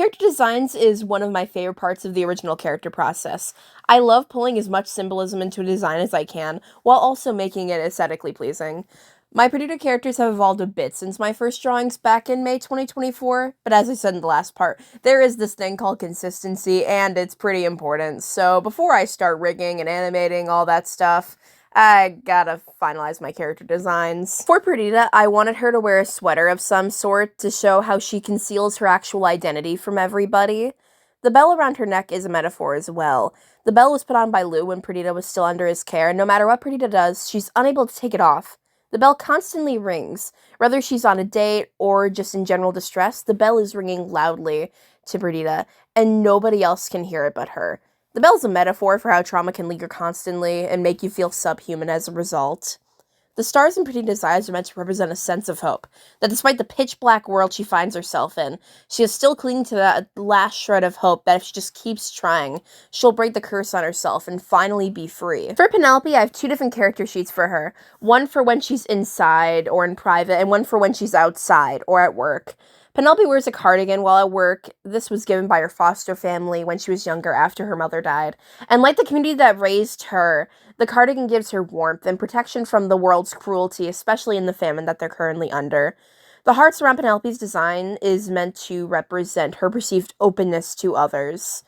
Character designs is one of my favorite parts of the original character process. I love pulling as much symbolism into a design as I can, while also making it aesthetically pleasing. My Perdita characters have evolved a bit since my first drawings back in May 2024, but as I said in the last part, there is this thing called consistency, and it's pretty important. So before I start rigging and animating all that stuff, I gotta finalize my character designs. For Perdita, I wanted her to wear a sweater of some sort to show how she conceals her actual identity from everybody. The bell around her neck is a metaphor as well. The bell was put on by Lou when Perdita was still under his care, and no matter what Perdita does, she's unable to take it off. The bell constantly rings. Whether she's on a date or just in general distress, the bell is ringing loudly to Perdita, and nobody else can hear it but her. The bell's a metaphor for how trauma can linger constantly and make you feel subhuman as a result. The stars in Perdita's eyes are meant to represent a sense of hope, that despite the pitch-black world she finds herself in, she is still clinging to that last shred of hope that if she just keeps trying, she'll break the curse on herself and finally be free. For Penelope, I have two different character sheets for her. One for when she's inside or in private, and one for when she's outside or at work. Penelope wears a cardigan while at work. This was given by her foster family when she was younger after her mother died. And like the community that raised her, the cardigan gives her warmth and protection from the world's cruelty, especially in the famine that they're currently under. The hearts around Penelope's design is meant to represent her perceived openness to others.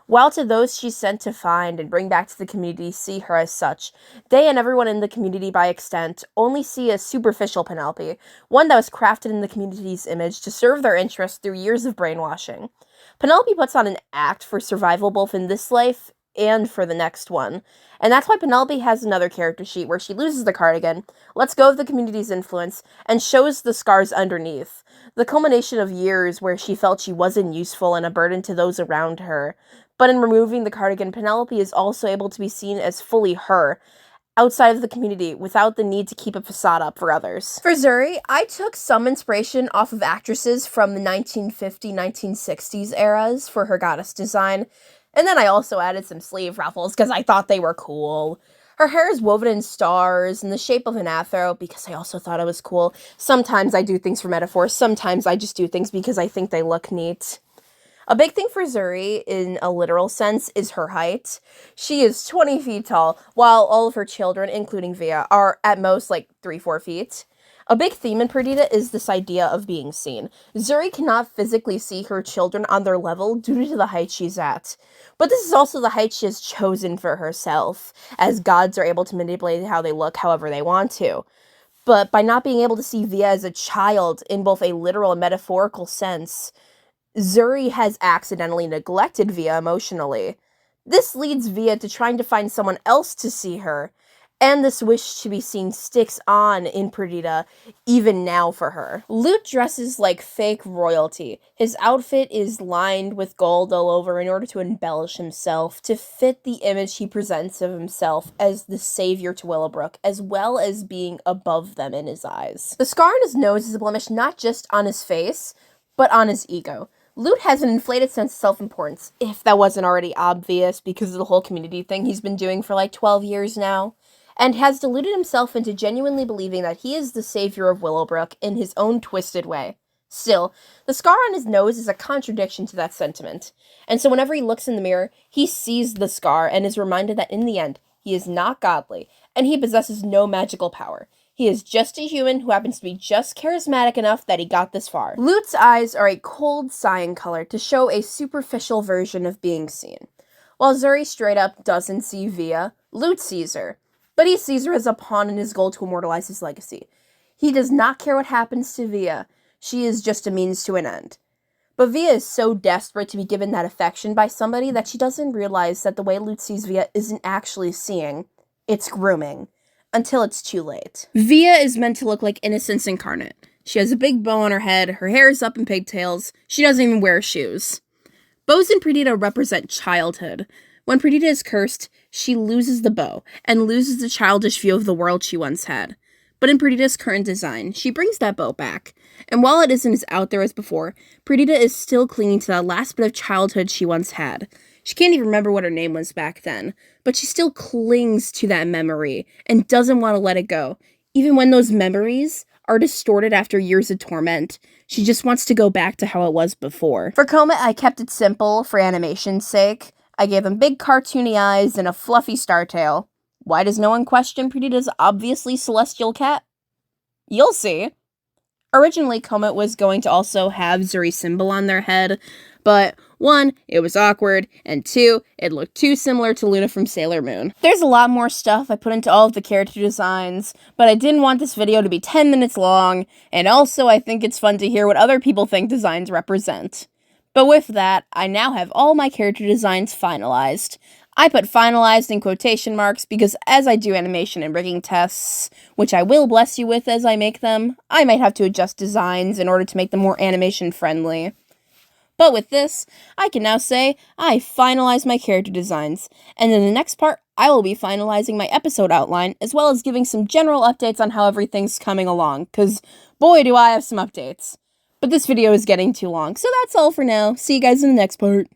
While to those she's sent to find and bring back to the community see her as such, they and everyone in the community by extent only see a superficial Penelope, one that was crafted in the community's image to serve their interests through years of brainwashing. Penelope puts on an act for survival both in this life and for the next one. And that's why Penelope has another character sheet where she loses the cardigan, lets go of the community's influence, and shows the scars underneath. The culmination of years where she felt she wasn't useful and a burden to those around her. But in removing the cardigan, Penelope is also able to be seen as fully her, outside of the community, without the need to keep a facade up for others. For Zuri, I took some inspiration off of actresses from the 1950-1960s eras for her goddess design, and then I also added some sleeve ruffles because I thought they were cool. Her hair is woven in stars in the shape of an afro because I also thought it was cool. Sometimes I do things for metaphors, sometimes I just do things because I think they look neat. A big thing for Zuri, in a literal sense, is her height. She is 20 feet tall, while all of her children, including Via, are at most like 3-4 feet. A big theme in Perdita is this idea of being seen. Zuri cannot physically see her children on their level due to the height she's at. But this is also the height she has chosen for herself, as gods are able to manipulate how they look however they want to. But by not being able to see Via as a child in both a literal and metaphorical sense, Zuri has accidentally neglected Via emotionally. This leads Via to trying to find someone else to see her, and this wish to be seen sticks on in Perdita, even now for her. Lute dresses like fake royalty. His outfit is lined with gold all over in order to embellish himself, to fit the image he presents of himself as the savior to Willowbrook, as well as being above them in his eyes. The scar on his nose is a blemish not just on his face, but on his ego. Lute has an inflated sense of self-importance, if that wasn't already obvious because of the whole community thing he's been doing for like 12 years now, and has deluded himself into genuinely believing that he is the savior of Willowbrook in his own twisted way. Still, the scar on his nose is a contradiction to that sentiment, and so whenever he looks in the mirror, he sees the scar and is reminded that in the end, he is not godly, and he possesses no magical power. He is just a human who happens to be just charismatic enough that he got this far. Lute's eyes are a cold cyan color to show a superficial version of being seen. While Zuri straight up doesn't see Via, Lute sees her. But he sees her as a pawn in his goal to immortalize his legacy. He does not care what happens to Via. She is just a means to an end. But Via is so desperate to be given that affection by somebody that she doesn't realize that the way Lute sees Via isn't actually seeing. It's grooming. Until it's too late. Via is meant to look like innocence incarnate. She has a big bow on her head, her hair is up in pigtails, she doesn't even wear shoes. Bows in Perdita represent childhood. When Perdita is cursed, she loses the bow, and loses the childish view of the world she once had. But in Perdita's current design, she brings that bow back. And while it isn't as out there as before, Perdita is still clinging to that last bit of childhood she once had. She can't even remember what her name was back then, but she still clings to that memory and doesn't want to let it go, even when those memories are distorted after years of torment. She just wants to go back to how it was before. For Comet, I kept it simple for animation's sake. I gave him big cartoony eyes and a fluffy star tail. Why does no one question Perdita's obviously celestial cat? You'll see. Originally, Comet was going to also have Zuri's symbol on their head, but 1, it was awkward, and 2, it looked too similar to Luna from Sailor Moon. There's a lot more stuff I put into all of the character designs, but I didn't want this video to be 10 minutes long, and also I think it's fun to hear what other people think designs represent. But with that, I now have all my character designs finalized. I put finalized in quotation marks because as I do animation and rigging tests, which I will bless you with as I make them, I might have to adjust designs in order to make them more animation friendly. But with this, I can now say I finalized my character designs, and in the next part, I will be finalizing my episode outline, as well as giving some general updates on how everything's coming along, cause boy do I have some updates. But this video is getting too long, so that's all for now. See you guys in the next part.